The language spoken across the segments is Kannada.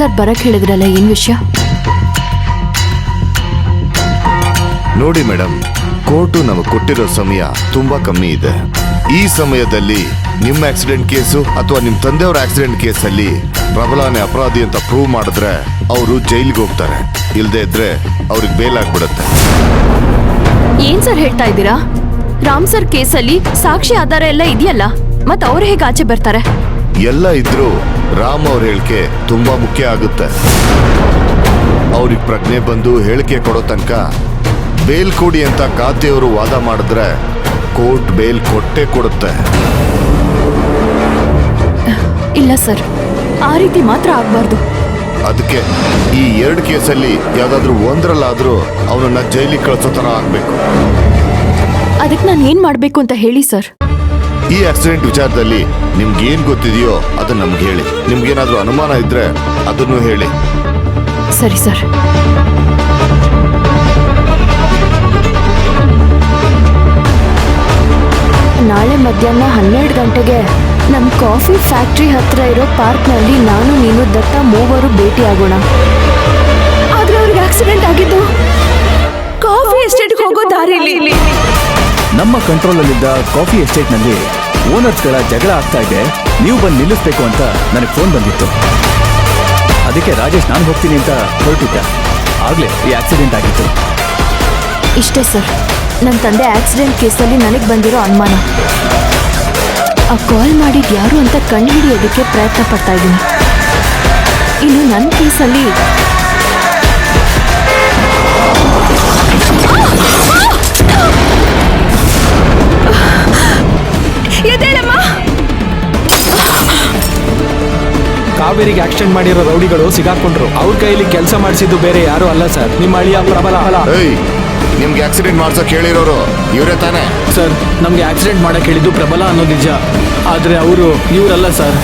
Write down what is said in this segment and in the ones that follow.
ಸರ್ ಬರಕ್ ಹೇಳಿದ್ರಲ್ಲ, ಏನ್ ವಿಷಯ? ನೋಡಿ ಮೇಡಮ್, ಕೋರ್ಟು ನಮಗೆ ಕೊಟ್ಟಿರೋ ಸಮಯ ತುಂಬಾ ಕಮ್ಮಿ ಇದೆ. ಈ ಸಮಯದಲ್ಲಿ ನಿಮ್ಮ ಆಕ್ಸಿಡೆಂಟ್ ಕೇಸು ಅಥವಾ ನಿಮ್ಮ ತಂದೆಯವರ ಆಕ್ಸಿಡೆಂಟ್ ಕೇಸಲ್ಲಿ ಪ್ರಬಲಾನೆ ಅಪರಾಧಿ ಅಂತ ಪ್ರೂವ್ ಮಾಡಿದ್ರೆ ಅವರು ಜೈಲಿಗೆ ಹೋಗ್ತಾರೆ. ಇಲ್ದೇ ಇದ್ರೆ ಅವ್ರಿಗೆ ಬೇಲ್ ಆಗ್ಬಿಡುತ್ತೆ. ಏನ್ ಸರ್ ಹೇಳ್ತಾ ಇದ್ದೀರಾ? ರಾಮ್ ಸರ್ ಕೇಸಲ್ಲಿ ಸಾಕ್ಷಿ ಆಧಾರ ಎಲ್ಲ ಇದೆಯಲ್ಲ, ಮತ್ ಅವ್ರು ಹೇಗೆ ಆಚೆ ಬರ್ತಾರೆ? ಎಲ್ಲ ಇದ್ರೂ ರಾಮ್ ಅವ್ರ ಹೇಳಿಕೆ ತುಂಬಾ ಮುಖ್ಯ ಆಗುತ್ತೆ. ಅವ್ರಿಗೆ ಪ್ರಜ್ಞೆ ಬಂದು ಹೇಳಿಕೆ ಕೊಡೋ ತನಕ ಬೇಲ್ ಕೊಡಿ ಅಂತ ಖಾತೆಯವರು ವಾದ ಮಾಡಿದ್ರೆ ಕೋರ್ಟ್ ಬೇಲ್ ಕೊಟ್ಟೇ ಕೊಡುತ್ತೆ. ಇಲ್ಲ ಸರ್, ಆ ರೀತಿ ಮಾತ್ರ ಆಗ್ಬಾರ್ದು. ಅದಕ್ಕೆ ಈ 2 ಕೇಸಲ್ಲಿ ಯಾವ್ದಾದ್ರು ಒಂದ್ರಲ್ಲಾದ್ರೂ ಅವನನ್ನ ಜೈಲಿಗೆ ಕಳ್ಸೋ ತರ ಆಗ್ಬೇಕು. ಅದಕ್ಕೆ ನಾನು ಏನ್ ಮಾಡ್ಬೇಕು ಅಂತ ಹೇಳಿ ಸರ್. ಈ ಆಕ್ಸಿಡೆಂಟ್ ವಿಚಾರದಲ್ಲಿ ನಿಮ್ಗೆ ಏನ್ ಗೊತ್ತಿದೆಯೋ ಅದನ್ನ ನಮ್ಗೆ ಹೇಳಿ. ನಿಮ್ಗೇನಾದ್ರೂ ಅನುಮಾನ ಇದ್ರೆ ಅದನ್ನು ಹೇಳಿ. ಸರಿ ಸರ್. ನಾಳೆ ಮಧ್ಯಾಹ್ನ 12 ಗಂಟೆಗೆ ನಮ್ಮ ಕಾಫಿ ಫ್ಯಾಕ್ಟ್ರಿ ಹತ್ರ ಇರೋ ಪಾರ್ಕ್ನಲ್ಲಿ ನಾನು ನೀನು ದತ್ತ ಮೂವರು ಭೇಟಿಯಾಗೋಣ. ಆದ್ರೆ ಅವ್ರಿಗೆ ಆಕ್ಸಿಡೆಂಟ್ ಆಗಿದ್ದು ಕಾಫಿ ಎಸ್ಟೇಟ್ಗೆ ಹೋಗೋ ದಾರಿಲಿ. ನಮ್ಮ ಕಂಟ್ರೋಲಲ್ಲಿದ್ದ ಕಾಫಿ ಎಸ್ಟೇಟ್ನಲ್ಲಿ ಓನರ್ಸ್ಗಳ ಜಗಳ ಆಗ್ತಾ ಇದೆ, ನೀವು ಬಂದು ನಿಲ್ಲಿಸ್ಬೇಕು ಅಂತ ನನಗೆ ಫೋನ್ ಬಂದಿತ್ತು. ಅದಕ್ಕೆ ರಾಜೇಶ್ ನಾನು ಹೋಗ್ತೀನಿ ಅಂತ ಹೊರಟಿದ್ದ. ಆಗ್ಲೇ ಈ ಆಕ್ಸಿಡೆಂಟ್ ಆಗಿತ್ತು. ಇಷ್ಟೇ ಸರ್, ನನ್ನ ತಂದೆ ಆಕ್ಸಿಡೆಂಟ್ ಕೇಸಲ್ಲಿ ನನಗೆ ಬಂದಿರೋ ಅನುಮಾನ. ಆ ಕಾಲ್ ಮಾಡಿದ್ ಯಾರು ಅಂತ ಕಂಡುಹಿಡಿಯೋದಕ್ಕೆ ಪ್ರಯತ್ನ ಪಡ್ತಾ ಇದ್ದೀನಿ. ಇನ್ನು ನನ್ನ ಕೇಸಲ್ಲಿ ಕಾವೇರಿಗೆ ಆಕ್ಸಿಡೆಂಟ್ ಮಾಡಿರೋ ರೌಡಿಗಳು ಸಿಗಾಕೊಂಡ್ರು. ಅವ್ರ ಕೈಯಲ್ಲಿ ಕೆಲಸ ಮಾಡಿಸಿದ್ದು ಬೇರೆ ಯಾರು ಅಲ್ಲ ಸರ್, ನಿಮ್ಮ ಅಳಿಯ ಪ್ರಬಲ. ನಿಮ್ಗೆ ಆಕ್ಸಿಡೆಂಟ್ ಮಾಡ್ಸಕ್ ಹೇಳಿರೋರು ಇವರೇ ತಾನೇ? ಸರ್, ನಮ್ಗೆ ಆಕ್ಸಿಡೆಂಟ್ ಮಾಡಕ್ ಹೇಳಿದ್ದು ಪ್ರಬಲ ಅನ್ನೋ ನಿಜ, ಆದ್ರೆ ಇವರಲ್ಲ ಸರ್.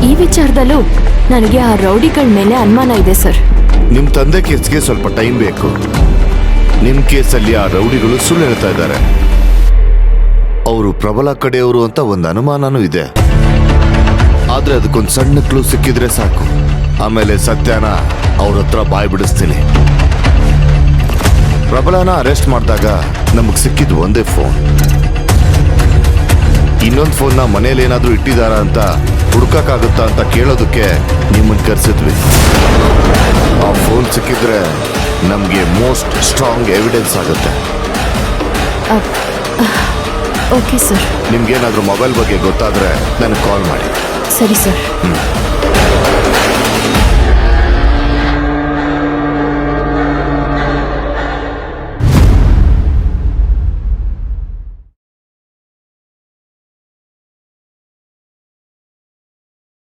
ಈ ವಿಚಾರದಲ್ಲೂ ನನಗೆ ಆ ರೌಡಿಗಳ ಮೇಲೆ ಅನುಮಾನ ಇದೆ ಸರ್. ನಿಮ್ ತಂದೆ ಕೇಸ್ಗೆ ಸ್ವಲ್ಪ ಟೈಮ್ ಬೇಕು. ನಿಮ್ ಕೇಸಲ್ಲಿ ಆ ರೌಡಿಗಳು ಸುಳ್ಳು ಹೇಳ್ತಾ ಇದ್ದಾರೆ. ಅವರು ಪ್ರಬಲ ಕಡೆಯವರು ಅಂತ ಒಂದು ಅನುಮಾನನೂ ಇದೆ. ಆದ್ರೆ ಅದಕ್ಕೊಂದು ಸಣ್ಣ ಕ್ಲೂ ಸಿಕ್ಕಿದ್ರೆ ಸಾಕು. ಆಮೇಲೆ ಸತ್ಯನ ಅವ್ರ ಹತ್ರ ಬಾಯ್ ಬಿಡಿಸ್ತೀನಿ. ಪ್ರಬಲನ ಅರೆಸ್ಟ್ ಮಾಡಿದಾಗ ನಮಗ್ ಸಿಕ್ಕಿದ್ ಒಂದೇ ಫೋನ್. ಇನ್ನೊಂದು ಫೋನ್ನ ಮನೇಲಿ ಏನಾದ್ರೂ ಇಟ್ಟಿದಾರ ಅಂತ ಹುಡ್ಕಕ್ಕಾಗುತ್ತಾ ಅಂತ ಕೇಳೋದಕ್ಕೆ ನಿಮ್ಮನ್ನ ಕರೆಸಿದ್ವಿ. ಆ ಫೋನ್ ಸಿಕ್ಕಿದ್ರೆ ನಮ್ಗೆ ಮೋಸ್ಟ್ ಸ್ಟ್ರಾಂಗ್ ಎವಿಡೆನ್ಸ್ ಆಗುತ್ತೆ. Okay sir. ನಿಮ್ಗೇನಾದ್ರೂ ಮೊಬೈಲ್ ಬಗ್ಗೆ ಗೊತ್ತಾದ್ರೆ ನನಗೆ ಕಾಲ್ ಮಾಡಿ. ಸರಿ ಸರ್.